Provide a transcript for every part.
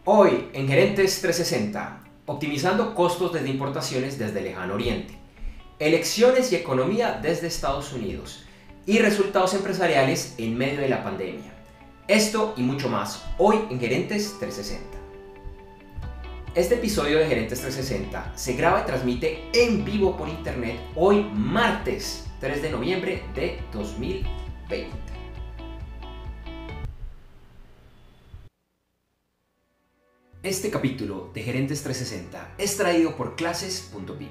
Hoy en Gerentes 360, optimizando costos desde importaciones desde el lejano oriente, elecciones y economía desde Estados Unidos y resultados empresariales en medio de la pandemia. Esto y mucho más hoy en Gerentes 360. Este episodio de Gerentes 360 se graba y transmite en vivo por internet hoy martes 3 de noviembre de 2020. Este capítulo de Gerentes 360 es traído por clases.vip.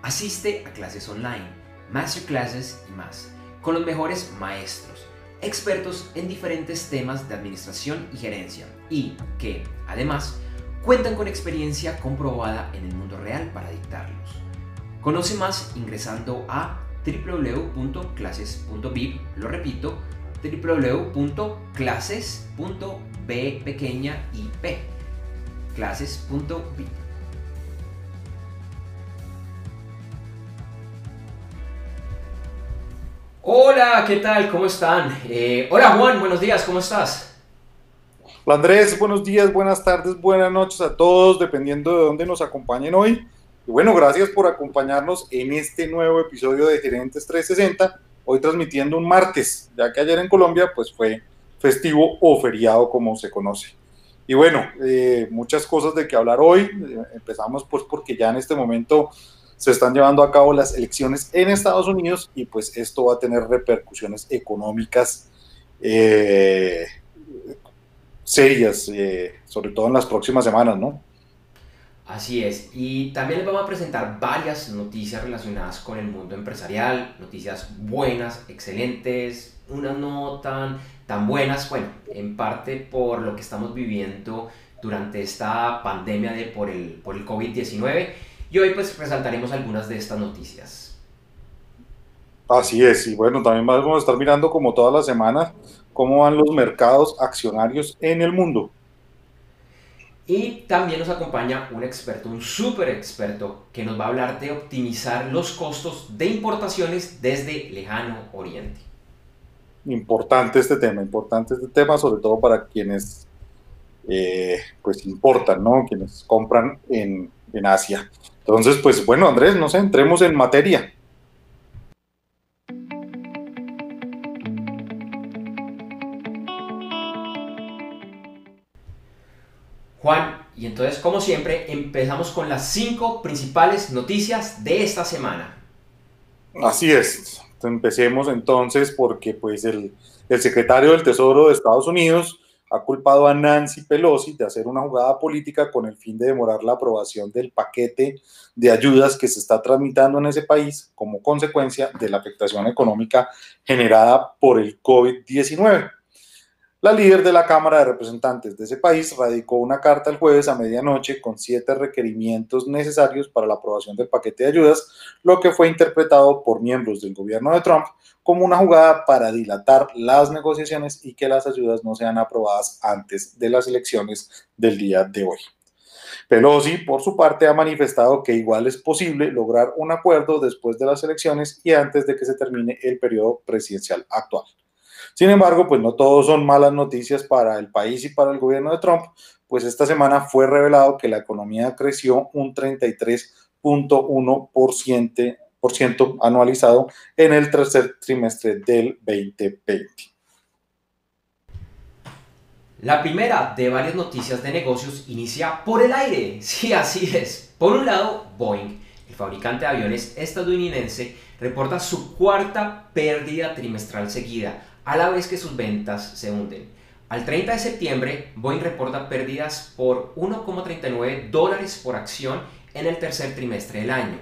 Asiste a clases online, masterclasses y más, con los mejores maestros, expertos en diferentes temas de administración y gerencia y que, además, cuentan con experiencia comprobada en el mundo real para dictarlos. Conoce más ingresando a www.clases.vip, lo repito, www.clases.b.ip clases.vip. Hola, ¿qué tal? ¿Cómo están? Hola Juan, buenos días, ¿cómo estás? Hola Andrés, buenos días, buenas tardes, buenas noches a todos, dependiendo de dónde nos acompañen hoy. Y bueno, gracias por acompañarnos en este nuevo episodio de Gerentes 360, hoy transmitiendo un martes, ya que ayer en Colombia pues fue festivo o feriado como se conoce. Y bueno, muchas cosas de que hablar hoy. Empezamos pues porque ya en este momento se están llevando a cabo las elecciones en Estados Unidos y pues esto va a tener repercusiones económicas eh, serias, sobre todo en las próximas semanas, ¿no? Así es, y también les vamos a presentar varias noticias relacionadas con el mundo empresarial, noticias buenas, excelentes, unas no tan buenas, bueno, en parte por lo que estamos viviendo durante esta pandemia por el COVID-19, y hoy pues resaltaremos algunas de estas noticias. Así es, y bueno, también vamos a estar mirando como todas las semanas cómo van los mercados accionarios en el mundo. Y también nos acompaña un experto, un súper experto, que nos va a hablar de optimizar los costos de importaciones desde lejano oriente. Importante este tema, sobre todo para quienes pues importan, ¿no? Quienes compran en Asia. Entonces, pues bueno, Andrés, no sé, entremos en materia. Juan, y entonces como siempre empezamos con las 5 principales noticias de esta semana. Así es. Empecemos entonces porque pues el secretario del Tesoro de Estados Unidos ha culpado a Nancy Pelosi de hacer una jugada política con el fin de demorar la aprobación del paquete de ayudas que se está tramitando en ese país como consecuencia de la afectación económica generada por el COVID-19. La líder de la Cámara de Representantes de ese país radicó una carta el jueves a medianoche con 7 requerimientos necesarios para la aprobación del paquete de ayudas, lo que fue interpretado por miembros del gobierno de Trump como una jugada para dilatar las negociaciones y que las ayudas no sean aprobadas antes de las elecciones del día de hoy. Pelosi, por su parte, ha manifestado que igual es posible lograr un acuerdo después de las elecciones y antes de que se termine el periodo presidencial actual. Sin embargo, pues no todos son malas noticias para el país y para el gobierno de Trump, pues esta semana fue revelado que la economía creció un 33.1% anualizado en el tercer trimestre del 2020. La primera de varias noticias de negocios inicia por el aire. Sí, así es. Por un lado, Boeing, el fabricante de aviones estadounidense, reporta su cuarta pérdida trimestral seguida, a la vez que sus ventas se hunden. Al 30 de septiembre, Boeing reporta pérdidas por $1,39 por acción en el tercer trimestre del año.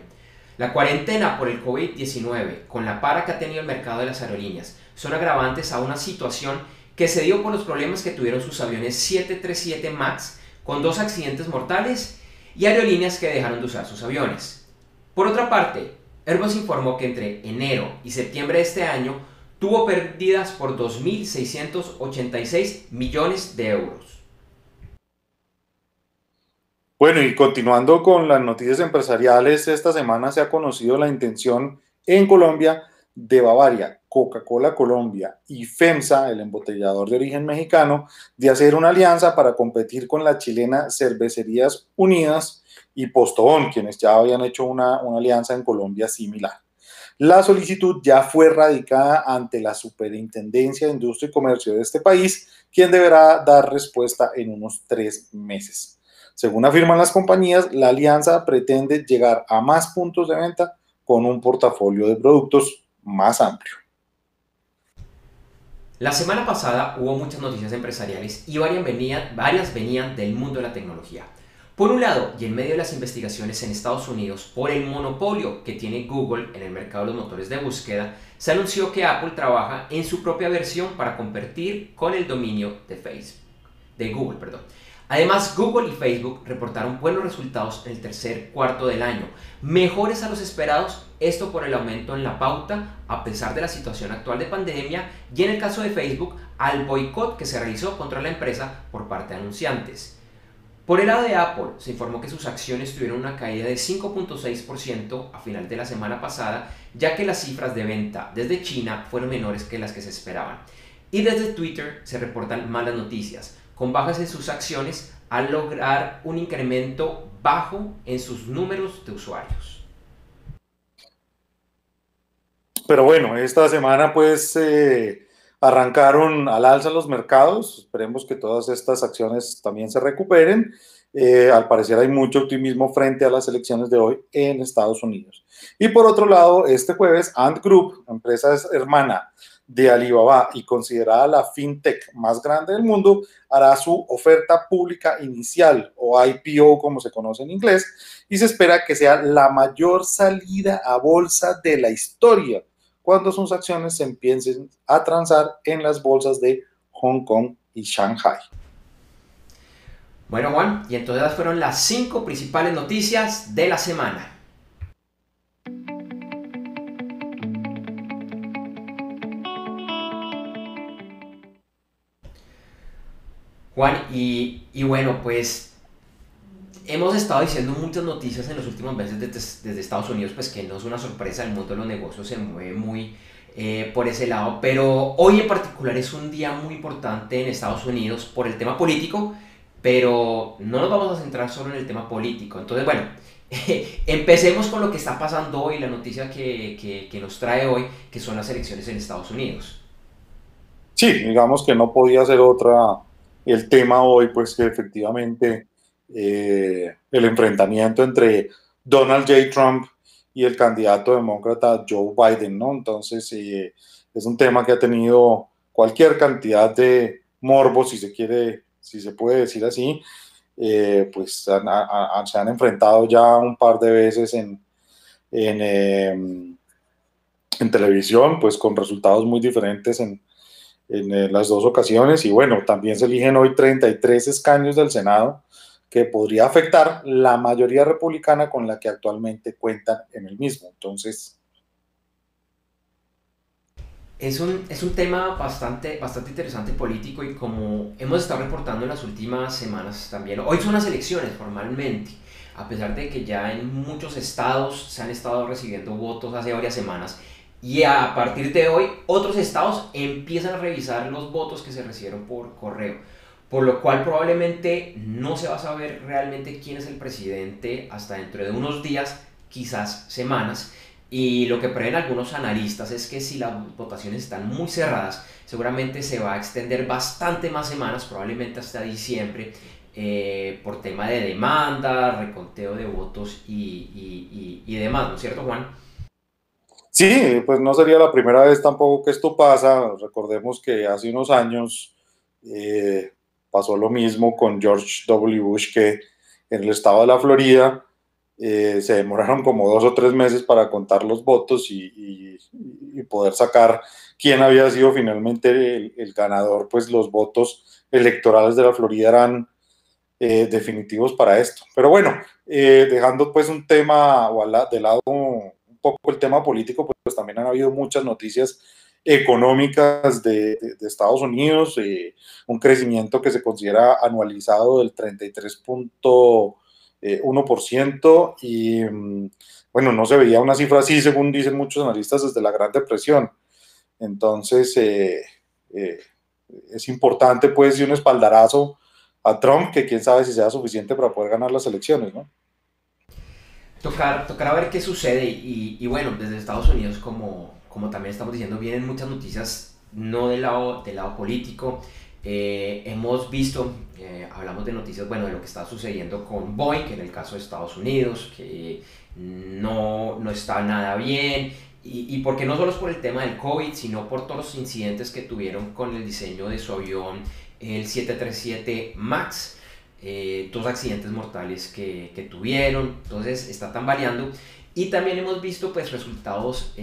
La cuarentena por el COVID-19, con la para que ha tenido el mercado de las aerolíneas, son agravantes a una situación que se dio por los problemas que tuvieron sus aviones 737 MAX con 2 accidentes mortales y aerolíneas que dejaron de usar sus aviones. Por otra parte, Airbus informó que entre enero y septiembre de este año tuvo pérdidas por 2.686 millones de euros. Bueno, y continuando con las noticias empresariales, esta semana se ha conocido la intención en Colombia de Bavaria Coca-Cola Colombia y FEMSA, el embotellador de origen mexicano, de hacer una alianza para competir con la chilena Cervecerías Unidas y Postobón, quienes ya habían hecho una alianza en Colombia similar. La solicitud ya fue radicada ante la Superintendencia de Industria y Comercio de este país, quien deberá dar respuesta en unos 3 meses. Según afirman las compañías, la alianza pretende llegar a más puntos de venta con un portafolio de productos más amplio. La semana pasada hubo muchas noticias empresariales y varias venían del mundo de la tecnología. Por un lado, y en medio de las investigaciones en Estados Unidos por el monopolio que tiene Google en el mercado de los motores de búsqueda, se anunció que Apple trabaja en su propia versión para competir con el dominio de Google. Además, Google y Facebook reportaron buenos resultados en el tercer cuarto del año, mejores a los esperados, esto por el aumento en la pauta a pesar de la situación actual de pandemia y en el caso de Facebook al boicot que se realizó contra la empresa por parte de anunciantes. Por el lado de Apple, se informó que sus acciones tuvieron una caída de 5.6% a final de la semana pasada, ya que las cifras de venta desde China fueron menores que las que se esperaban. Y desde Twitter se reportan malas noticias, con bajas en sus acciones al lograr un incremento bajo en sus números de usuarios. Pero bueno, esta semana pues arrancaron al alza los mercados, esperemos que todas estas acciones también se recuperen. Al parecer hay mucho optimismo frente a las elecciones de hoy en Estados Unidos. Y por otro lado, este jueves Ant Group, empresa hermana de Alibaba y considerada la fintech más grande del mundo, hará su oferta pública inicial o IPO como se conoce en inglés, y se espera que sea la mayor salida a bolsa de la historia cuando sus acciones se empiecen a transar en las bolsas de Hong Kong y Shanghai. Bueno, Juan, y entonces esas fueron las 5 principales noticias de la semana. Juan, y bueno, pues hemos estado diciendo muchas noticias en los últimos meses desde Estados Unidos, pues que no es una sorpresa, el mundo de los negocios se mueve muy por ese lado, pero hoy en particular es un día muy importante en Estados Unidos por el tema político, pero no nos vamos a centrar solo en el tema político. Entonces, bueno, empecemos con lo que está pasando hoy, la noticia que nos trae hoy, que son las elecciones en Estados Unidos. Sí, digamos que no podía ser otra el tema hoy, pues que efectivamente el enfrentamiento entre Donald J. Trump y el candidato demócrata Joe Biden, ¿no? Entonces, es un tema que ha tenido cualquier cantidad de morbo, si se quiere, si se puede decir así, pues se han enfrentado ya un par de veces en, eh, en televisión, pues con resultados muy diferentes en las dos ocasiones. Y bueno, también se eligen hoy 33 escaños del Senado que podría afectar la mayoría republicana con la que actualmente cuentan en el mismo. Entonces, Es un tema bastante interesante político y como hemos estado reportando en las últimas semanas también, hoy son las elecciones formalmente, a pesar de que ya en muchos estados se han estado recibiendo votos hace varias semanas y a partir de hoy otros estados empiezan a revisar los votos que se recibieron por correo, por lo cual probablemente no se va a saber realmente quién es el presidente hasta dentro de unos días, quizás semanas. Y lo que prevén algunos analistas es que si las votaciones están muy cerradas, seguramente se va a extender bastante más semanas, probablemente hasta diciembre, por tema de demanda, reconteo de votos y demás, ¿no es cierto, Juan? sí, pues no sería la primera vez tampoco que esto pasa. Recordemos que hace unos años pasó lo mismo con George W. Bush, que en el estado de la Florida se demoraron como 2 o 3 meses para contar los votos y poder sacar quién había sido finalmente el ganador. Pues los votos electorales de la Florida eran definitivos para esto. Pero bueno, dejando pues un tema o de lado un poco el tema político, pues también han habido muchas noticias económicas de Estados Unidos, un crecimiento que se considera anualizado del 33.1% y bueno, no se veía una cifra así según dicen muchos analistas desde la Gran Depresión. Entonces, es importante, pues, y un espaldarazo a Trump, que quién sabe si sea suficiente para poder ganar las elecciones, ¿no? Tocar a ver qué sucede y bueno, desde Estados Unidos, como también estamos diciendo, vienen muchas noticias no del lado político. Hemos visto, hablamos de noticias, bueno, de lo que está sucediendo con Boeing, en el caso de Estados Unidos, que no está nada bien, porque no solo es por el tema del COVID, sino por todos los incidentes que tuvieron con el diseño de su avión, el 737 MAX, dos accidentes mortales que tuvieron, entonces está tambaleando. Y también hemos visto pues resultados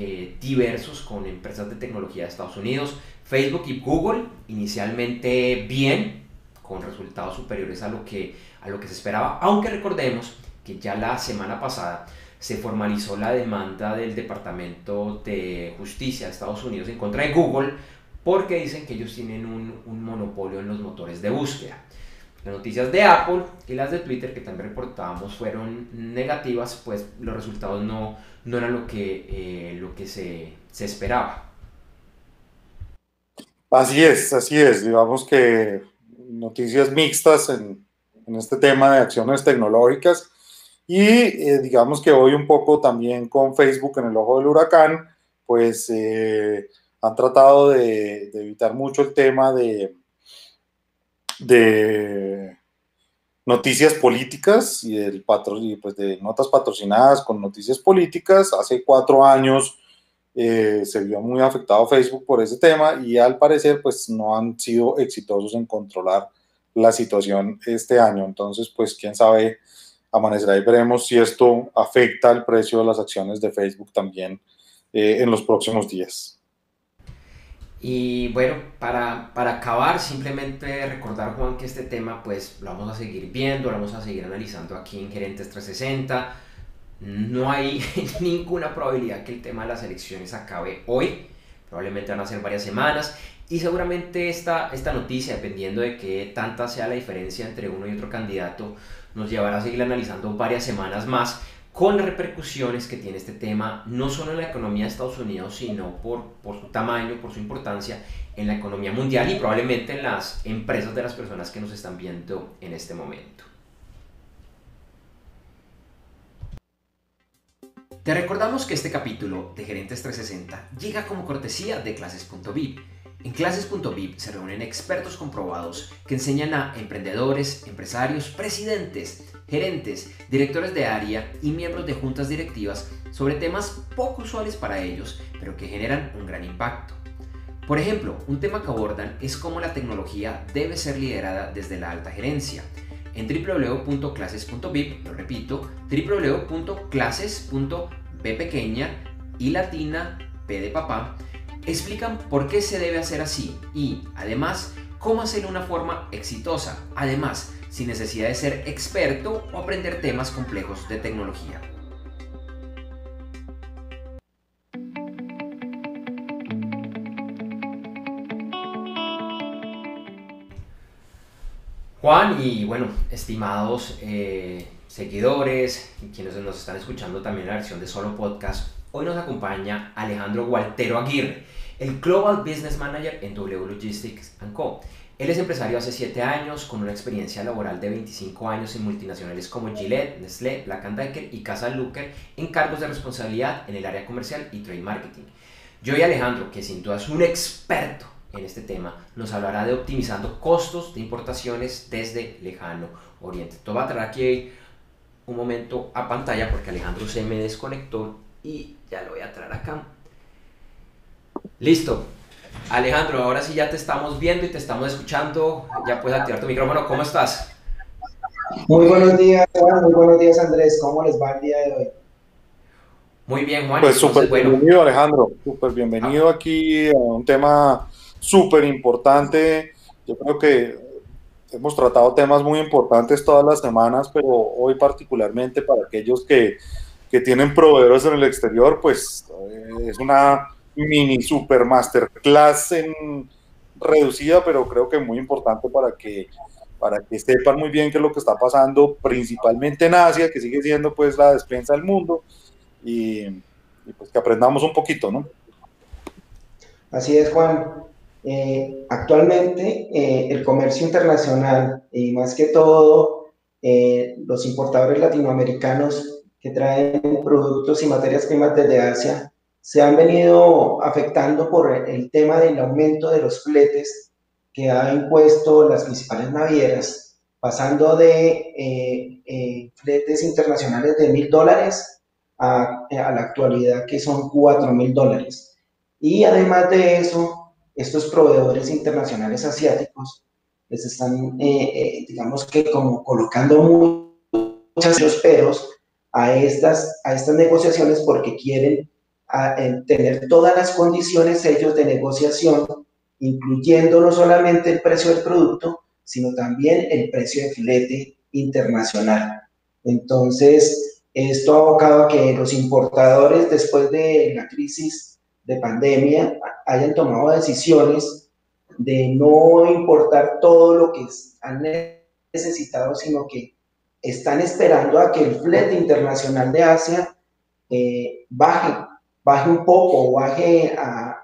diversos con empresas de tecnología de Estados Unidos, Facebook y Google, inicialmente bien, con resultados superiores a lo que se esperaba, aunque recordemos que ya la semana pasada se formalizó la demanda del Departamento de Justicia de Estados Unidos en contra de Google porque dicen que ellos tienen un monopolio en los motores de búsqueda. Las noticias de Apple y las de Twitter que también reportábamos fueron negativas, pues los resultados no eran lo que se esperaba. Así es, digamos que noticias mixtas en este tema de acciones tecnológicas y digamos que hoy un poco también con Facebook en el ojo del huracán, pues han tratado de evitar mucho el tema de noticias políticas y pues de notas patrocinadas con noticias políticas. Hace 4 años se vio muy afectado Facebook por ese tema y al parecer pues no han sido exitosos en controlar la situación este año. Entonces pues quién sabe, amanecerá y veremos si esto afecta el precio de las acciones de Facebook también en los próximos días. Y bueno, para acabar, simplemente recordar, Juan, que este tema pues lo vamos a seguir viendo, lo vamos a seguir analizando aquí en Gerentes 360. No hay ninguna probabilidad que el tema de las elecciones acabe hoy, probablemente van a ser varias semanas y seguramente esta noticia, dependiendo de qué tanta sea la diferencia entre uno y otro candidato, nos llevará a seguir analizando varias semanas más con las repercusiones que tiene este tema, no solo en la economía de Estados Unidos, sino por su tamaño, por su importancia en la economía mundial y probablemente en las empresas de las personas que nos están viendo en este momento. Te recordamos que este capítulo de Gerentes 360 llega como cortesía de Clases.vip. En Clases.vip se reúnen expertos comprobados que enseñan a emprendedores, empresarios, presidentes, gerentes, directores de área y miembros de juntas directivas sobre temas poco usuales para ellos, pero que generan un gran impacto. Por ejemplo, un tema que abordan es cómo la tecnología debe ser liderada desde la alta gerencia. En www.clases.vip, lo repito, www.clases.b pequeña y latina, P de papá, explican por qué se debe hacer así y, además, cómo hacerlo de una forma exitosa, además, sin necesidad de ser experto o aprender temas complejos de tecnología. Juan, y bueno, estimados seguidores, quienes nos están escuchando también en la versión de solo podcast, hoy nos acompaña Alejandro Gualtero Aguirre, el Global Business Manager en W Logistics & Co. Él es empresario hace 7 años, con una experiencia laboral de 25 años en multinacionales como Gillette, Nestlé, Black & Decker y Casa Luker, en cargos de responsabilidad en el área comercial y trade marketing. Yo y Alejandro, que sin duda es un experto en este tema, nos hablará de optimizando costos de importaciones desde lejano oriente. Todo va a traer aquí un momento a pantalla porque Alejandro se me desconectó y ya lo voy a traer acá. Listo. Alejandro, ahora sí ya te estamos viendo y te estamos escuchando. Ya puedes activar tu micrófono. ¿Cómo estás? Muy buenos días, Juan. Muy buenos días, Andrés. ¿Cómo les va el día de hoy? Muy bien, Juan. Pues súper Bueno, bienvenido, Alejandro. Súper bienvenido aquí a un tema súper importante. Yo creo que hemos tratado temas muy importantes todas las semanas, pero hoy particularmente para aquellos que tienen proveedores en el exterior, pues es una mini super masterclass reducida, pero creo que muy importante para que sepan muy bien qué es lo que está pasando, principalmente en Asia, que sigue siendo pues la despensa del mundo, y pues que aprendamos un poquito, ¿no? Así es, Juan. Actualmente el comercio internacional y más que todo los importadores latinoamericanos que traen productos y materias primas desde Asia se han venido afectando por el tema del aumento de los fletes que ha impuesto las principales navieras, pasando de fletes internacionales de $1.000 a la actualidad que son $4.000. Y además de eso, estos proveedores internacionales asiáticos les están, digamos que como colocando muchos peros a estas negociaciones porque quieren tener todas las condiciones ellos de negociación, incluyendo no solamente el precio del producto, sino también el precio de flete internacional. Entonces, esto ha abocado a que los importadores, después de la crisis de pandemia, hayan tomado decisiones de no importar todo lo que han necesitado, sino que están esperando a que el flete internacional de Asia baje un poco, baje a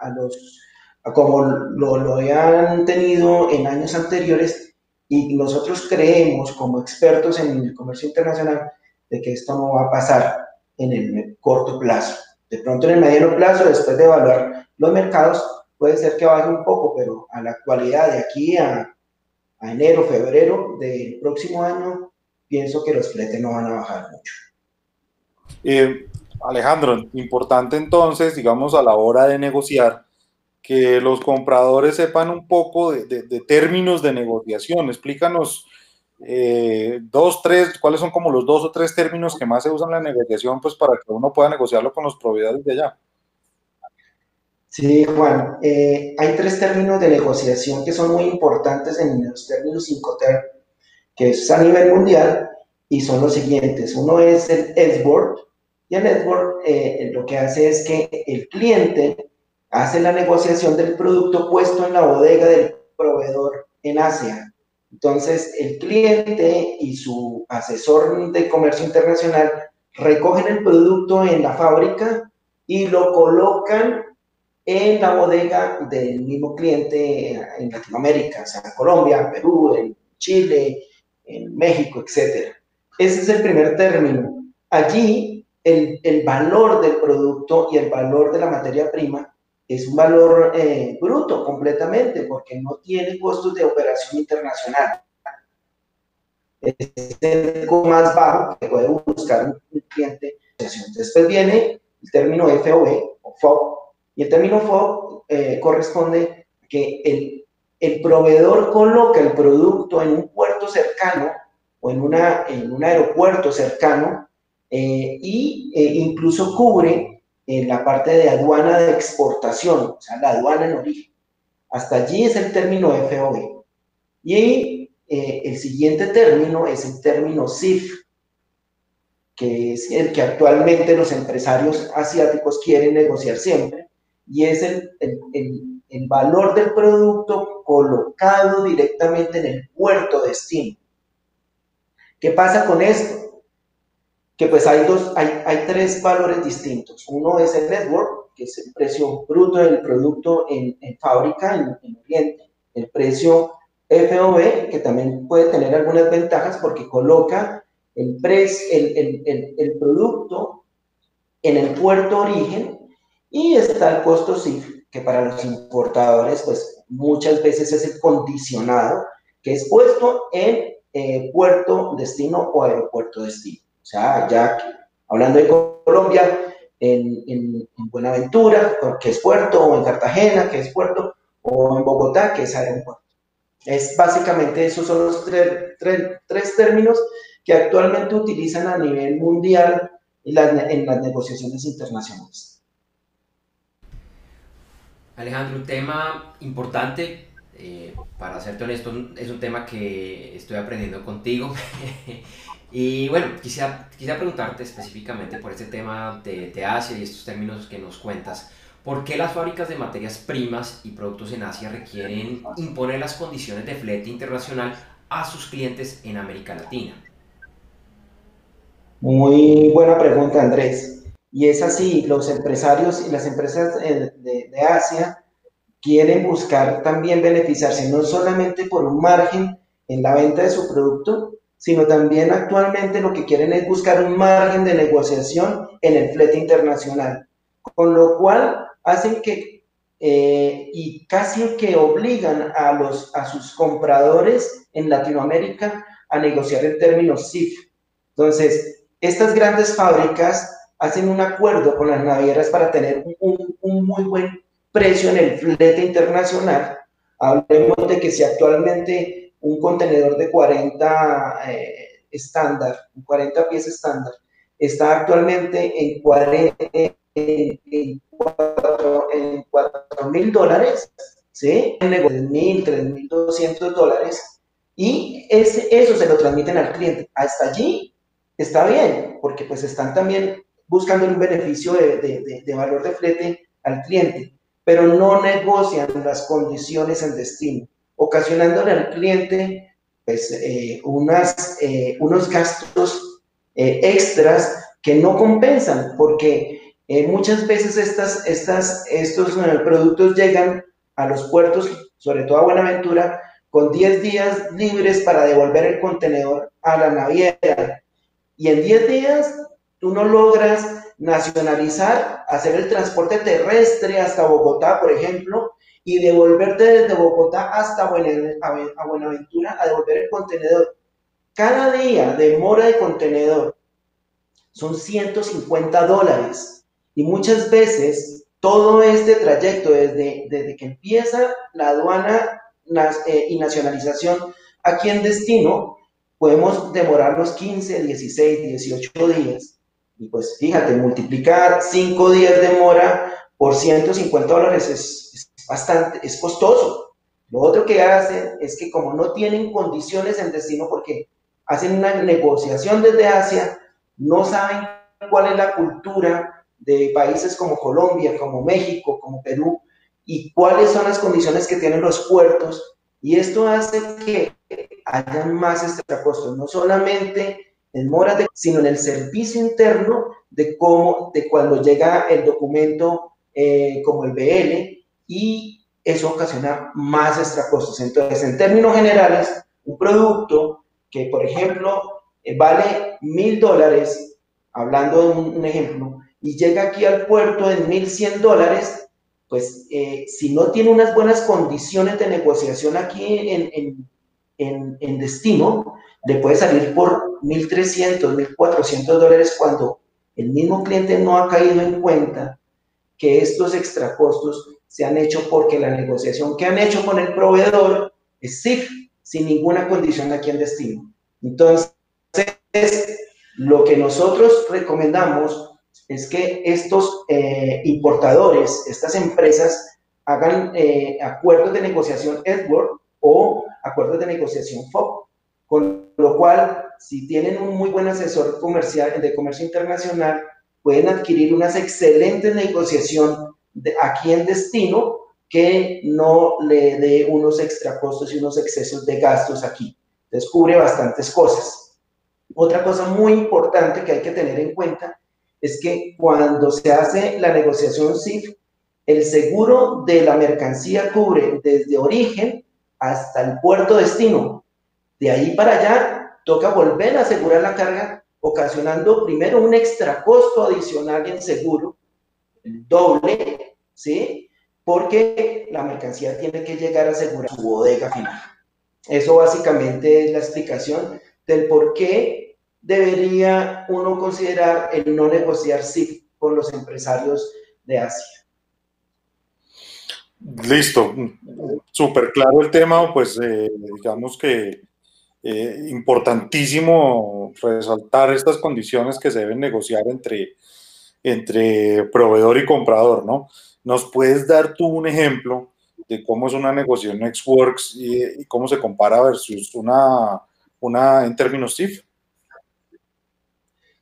como lo habían tenido en años anteriores, y nosotros creemos como expertos en el comercio internacional de que esto no va a pasar en el corto plazo. De pronto en el mediano plazo, después de evaluar los mercados, puede ser que baje un poco, pero a la actualidad, de aquí a enero, febrero del próximo año, pienso que los fletes no van a bajar mucho. Alejandro, importante entonces, digamos, a la hora de negociar, que los compradores sepan un poco de términos de negociación. Explícanos cuáles son como los 2 o 3 términos que más se usan en la negociación, pues para que uno pueda negociarlo con los proveedores de allá. Sí, Juan, hay 3 términos de negociación que son muy importantes en los términos Incoterm, que es a nivel mundial, y son los siguientes. Uno es el export, y el export lo que hace es que el cliente hace la negociación del producto puesto en la bodega del proveedor en Asia. Entonces, el cliente y su asesor de comercio internacional recogen el producto en la fábrica y lo colocan en la bodega del mismo cliente en Latinoamérica, o sea, en Colombia, Perú, en Chile, en México, etc. Ese es el primer término. Allí el valor del producto y el valor de la materia prima es un valor bruto completamente, porque no tiene costos de operación internacional. Es el más bajo que puede buscar un cliente. Después viene el término FOB o FOB, y el término FOB corresponde a que el proveedor coloca el producto en un puerto cercano o en un aeropuerto cercano, incluso cubre la parte de aduana de exportación, o sea, la aduana en origen. Hasta allí es el término FOB. Y el siguiente término es el término CIF, que es el que actualmente los empresarios asiáticos quieren negociar siempre, y es el valor del producto colocado directamente en el puerto destino. ¿Qué pasa con esto? Que pues hay 3 valores distintos. Uno es el network, que es el precio bruto del producto en fábrica, en Oriente. El precio FOB, que también puede tener algunas ventajas porque coloca el producto en el puerto origen. Y está el costo CIF, que para los importadores pues muchas veces es el condicionado, que es puesto en puerto destino o aeropuerto destino. O sea, ya hablando de Colombia, en Buenaventura, que es puerto, o en Cartagena, que es puerto, o en Bogotá, que es aeropuerto. Es básicamente esos son los tres términos que actualmente utilizan a nivel mundial en las negociaciones internacionales. Alejandro, un tema importante, para serte honesto, es un tema que estoy aprendiendo contigo. Y bueno, quisiera preguntarte específicamente por este tema de Asia y estos términos que nos cuentas. ¿Por qué las fábricas de materias primas y productos en Asia requieren imponer las condiciones de flete internacional a sus clientes en América Latina? Muy buena pregunta, Andrés. Y es así, los empresarios y las empresas de Asia quieren buscar también beneficiarse no solamente por un margen en la venta de su producto, sino también actualmente lo que quieren es buscar un margen de negociación en el flete internacional, con lo cual hacen que y casi que obligan a sus compradores en Latinoamérica a negociar en términos CIF. Entonces, estas grandes fábricas hacen un acuerdo con las navieras para tener un muy buen precio en el flete internacional. Hablemos de que si actualmente un contenedor de 40 estándar, 40 pies estándar, está actualmente en 4.000 dólares, ¿sí? En $3.000, $3.200, y eso se lo transmiten al cliente. Hasta allí está bien, porque pues están también buscando un beneficio de valor de flete al cliente, pero no negocian las condiciones en destino, ocasionándole al cliente pues, unos gastos extras que no compensan, porque muchas veces estos productos llegan a los puertos, sobre todo a Buenaventura, con 10 días libres para devolver el contenedor a la naviera. Y en 10 días tú no logras nacionalizar, hacer el transporte terrestre hasta Bogotá, por ejemplo, y devolverte desde Bogotá hasta Buenaventura a devolver el contenedor. Cada día de mora de contenedor son $150, y muchas veces todo este trayecto desde que empieza la aduana y nacionalización aquí en destino, podemos demorarnos 15, 16, 18 días. Y pues fíjate, multiplicar 5 días de mora por $150 es bastante, es costoso. Lo otro que hacen es que como no tienen condiciones en destino, porque hacen una negociación desde Asia, no saben cuál es la cultura de países como Colombia, como México, como Perú, y cuáles son las condiciones que tienen los puertos, y esto hace que haya más extracostos, no solamente en moras, sino en el servicio interno de cuando llega el documento como el BL, y eso ocasiona más extracostos. Entonces, en términos generales, un producto que, por ejemplo, vale $1.000, hablando de un ejemplo, y llega aquí al puerto en $1.100, pues si no tiene unas buenas condiciones de negociación aquí en destino, le puede salir por $1.300, $1.400, cuando el mismo cliente no ha caído en cuenta que estos extracostos se han hecho porque la negociación que han hecho con el proveedor es CIF, sin ninguna condición aquí en destino. Entonces, lo que nosotros recomendamos es que estos importadores, estas empresas, hagan acuerdos de negociación Edward o acuerdos de negociación FOB, con lo cual, si tienen un muy buen asesor comercial de comercio internacional, pueden adquirir unas excelentes negociaciones aquí en destino que no le dé unos extracostos y unos excesos de gastos aquí. Entonces, cubre bastantes cosas. Otra cosa muy importante que hay que tener en cuenta es que cuando se hace la negociación CIF, el seguro de la mercancía cubre desde origen hasta el puerto destino. De ahí para allá, toca volver a asegurar la carga, ocasionando primero un extra costo adicional en seguro, el doble, ¿sí? Porque la mercancía tiene que llegar a asegurar su bodega final. Eso básicamente es la explicación del por qué debería uno considerar el no negociar CIF con los empresarios de Asia. Listo, súper claro el tema, pues digamos que importantísimo resaltar estas condiciones que se deben negociar entre proveedor y comprador, ¿no? ¿Nos puedes dar tú un ejemplo de cómo es una negociación ex-works y cómo se compara versus una en términos CIF?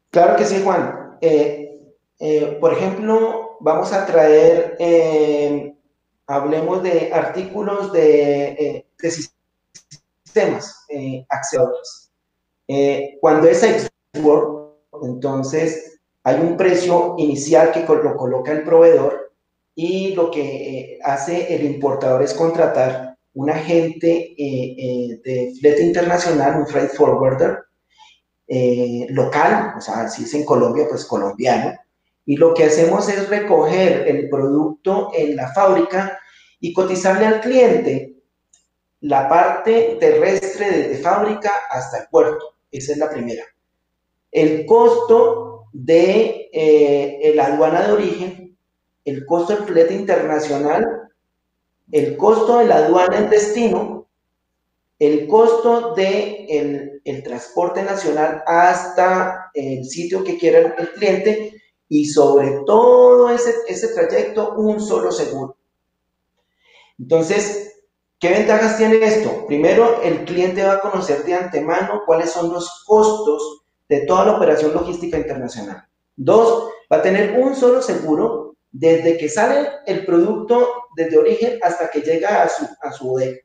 Claro que sí, Juan. Por ejemplo, vamos a traer, hablemos de artículos de sistemas, accesorios. Cuando es export, entonces hay un precio inicial que lo coloca el proveedor, y lo que hace el importador es contratar un agente de flete internacional, un freight forwarder local, o sea, si es en Colombia, pues colombiano, y lo que hacemos es recoger el producto en la fábrica y cotizarle al cliente la parte terrestre desde fábrica hasta el puerto. Esa es la primera. El costo de la aduana de origen, el costo del flete internacional, el costo de la aduana en destino, el costo de el transporte nacional hasta el sitio que quiera el cliente y sobre todo ese trayecto un solo seguro. Entonces, ¿qué ventajas tiene esto? Primero, el cliente va a conocer de antemano cuáles son los costos de toda la operación logística internacional. Dos, va a tener un solo seguro desde que sale el producto desde origen hasta que llega a su bodega.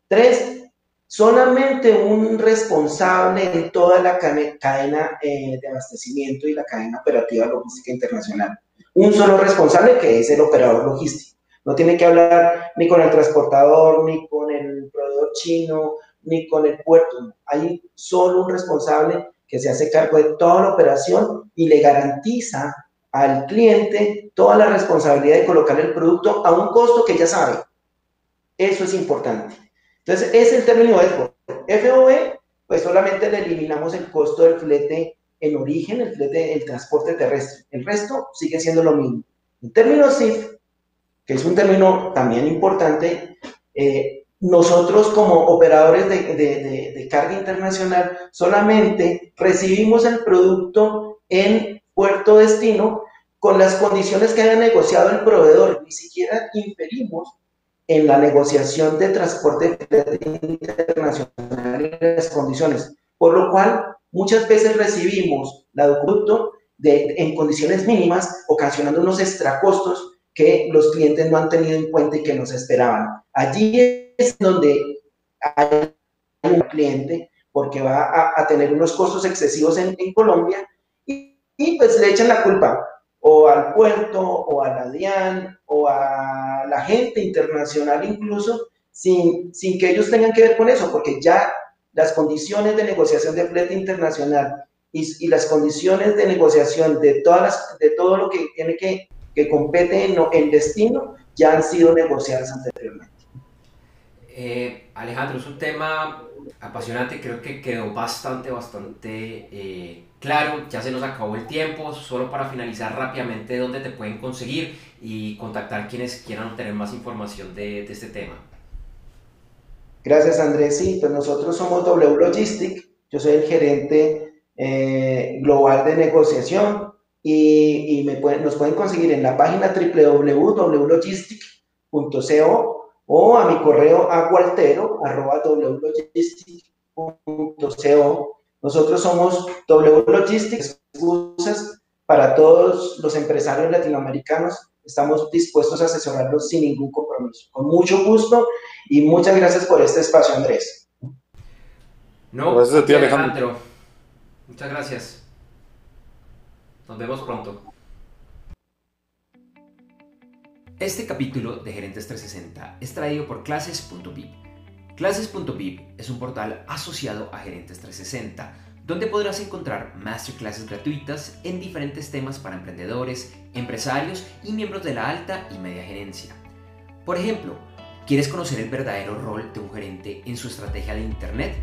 Tres, solamente un responsable en toda la cadena de abastecimiento y la cadena operativa logística internacional. Un solo responsable que es el operador logístico. No tiene que hablar ni con el transportador, ni con el proveedor chino, ni con el puerto. Hay solo un responsable que se hace cargo de toda la operación y le garantiza al cliente toda la responsabilidad de colocar el producto a un costo que ya sabe. Eso es importante. Entonces, es el término FOB. FOB, pues solamente le eliminamos el costo del flete en origen, el flete, el transporte terrestre. El resto sigue siendo lo mismo. En términos CIF, que es un término también importante, nosotros como operadores de carga internacional solamente recibimos el producto en puerto destino con las condiciones que haya negociado el proveedor, ni siquiera inferimos en la negociación de transporte internacional y las condiciones, por lo cual muchas veces recibimos la documento en condiciones mínimas, ocasionando unos extracostos que los clientes no han tenido en cuenta y que nos esperaban. Allí es donde hay un cliente, porque va a tener unos costos excesivos en Colombia, y pues le echan la culpa o al puerto, o a la DIAN, o a la gente internacional incluso, sin que ellos tengan que ver con eso, porque ya las condiciones de negociación de flete internacional y las condiciones de negociación de todo lo que tiene que compete en destino ya han sido negociadas anteriormente. Alejandro, es un tema apasionante, creo que quedó bastante claro. Ya se nos acabó el tiempo, solo para finalizar rápidamente dónde te pueden conseguir y contactar quienes quieran obtener más información de este tema. Gracias, Andrés. Sí, pues nosotros somos W Logistic, yo soy el gerente global de negociación y nos pueden conseguir en la página www.wlogistic.co o a mi correo agualtero@wlogistic.co. Nosotros somos W Logistics, excusas para todos los empresarios latinoamericanos. Estamos dispuestos a asesorarlos sin ningún compromiso. Con mucho gusto y muchas gracias por este espacio, Andrés. No, gracias a ti, Alejandro. Muchas gracias. Nos vemos pronto. Este capítulo de Gerentes 360 es traído por Clases.vip. Clases.vip es un portal asociado a Gerentes 360, donde podrás encontrar masterclasses gratuitas en diferentes temas para emprendedores, empresarios y miembros de la alta y media gerencia. Por ejemplo, ¿quieres conocer el verdadero rol de un gerente en su estrategia de Internet?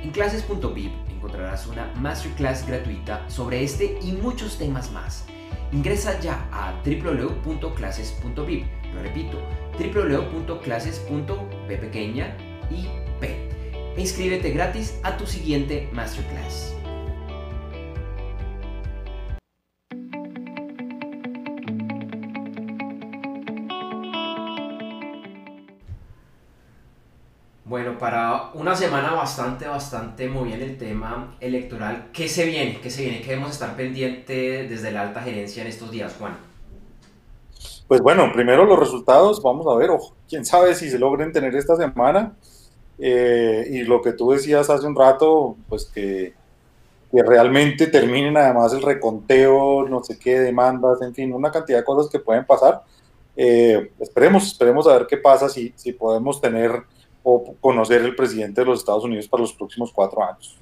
En Clases.vip encontrarás una masterclass gratuita sobre este y muchos temas más. Ingresa ya a www.clases.vip, lo repito, www.clases.p e inscríbete gratis a tu siguiente masterclass. Bueno, para una semana bastante movida en el tema electoral, ¿qué se viene? ¿Qué debemos estar pendiente desde la alta gerencia en estos días, Juan? Pues bueno, primero los resultados, vamos a ver, quién sabe si se logren tener esta semana, y lo que tú decías hace un rato, pues que realmente terminen además el reconteo, no sé qué, demandas, en fin, una cantidad de cosas que pueden pasar. Esperemos a ver qué pasa si podemos tener o conocer el presidente de los Estados Unidos para los próximos 4 años.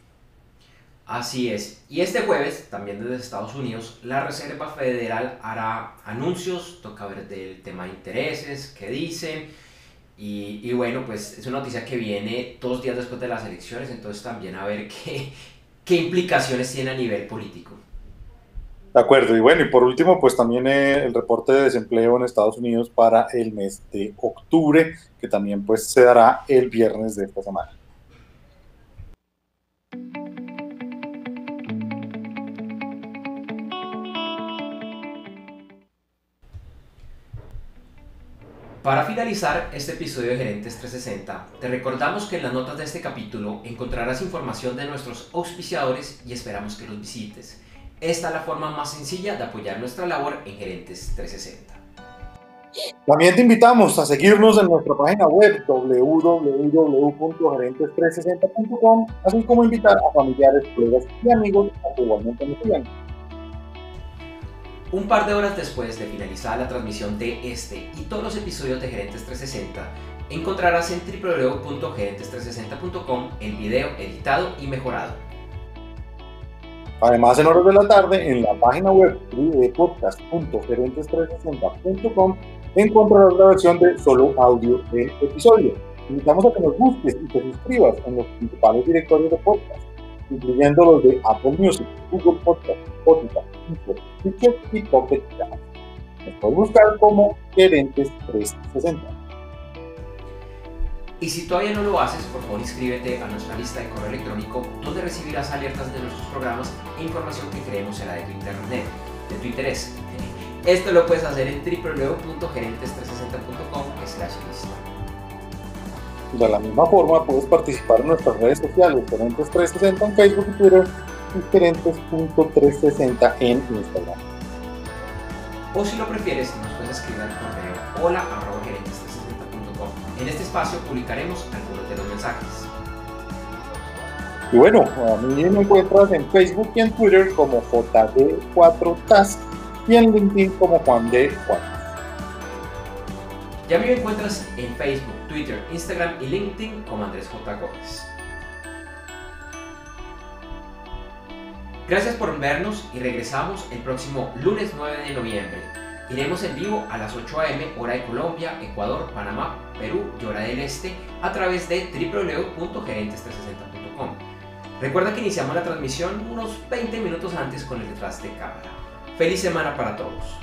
Así es. Y este jueves, también desde Estados Unidos, la Reserva Federal hará anuncios, toca ver del tema de intereses, qué dicen. Y bueno, pues es una noticia que viene 2 días después de las elecciones, entonces también a ver qué implicaciones tiene a nivel político. De acuerdo, y bueno, y por último, pues también el reporte de desempleo en Estados Unidos para el mes de octubre, que también pues se dará el viernes de esta semana. Para finalizar este episodio de Gerentes 360, te recordamos que en las notas de este capítulo encontrarás información de nuestros auspiciadores y esperamos que los visites. Esta es la forma más sencilla de apoyar nuestra labor en Gerentes 360. También te invitamos a seguirnos en nuestra página web www.gerentes360.com, así como invitar a familiares, colegas y amigos a que igualmente nos sigan. Un par de horas después de finalizar la transmisión de este y todos los episodios de Gerentes 360, encontrarás en www.gerentes360.com el video editado y mejorado. Además, en horas de la tarde, en la página web de podcast.gerentes360.com encontrarás la versión de solo audio del episodio. Te invitamos a que nos busques y te suscribas en los principales directorios de podcast, incluyendo los de Apple Music, Google Podcast, Spotify, Stitcher y Pocket Cast. Nos puedes buscar como Gerentes 360. Y si todavía no lo haces, por favor inscríbete a nuestra lista de correo electrónico, donde recibirás alertas de nuestros programas e información que creemos será de tu internet, de tu interés. Esto lo puedes hacer en www.gerentes360.com/lista. De la misma forma, puedes participar en nuestras redes sociales, Gerentes 360 en Facebook y Twitter, y Gerentes.360 en Instagram. O si lo prefieres, nos puedes escribir al correo hola@gerentes360.com. En este espacio publicaremos algunos de los mensajes. Y bueno, a mí me encuentras en Facebook y en Twitter como JD4Task y en LinkedIn como Juan D. Juan. Ya me encuentras en Facebook, Twitter, Instagram y LinkedIn como Andrés J. Gómez. Gracias por vernos y regresamos el próximo lunes 9 de noviembre. Iremos en vivo a las 8 a.m. hora de Colombia, Ecuador, Panamá, Perú y hora del Este a través de www.gerentes360.com. Recuerda que iniciamos la transmisión unos 20 minutos antes con el detrás de cámara. ¡Feliz semana para todos!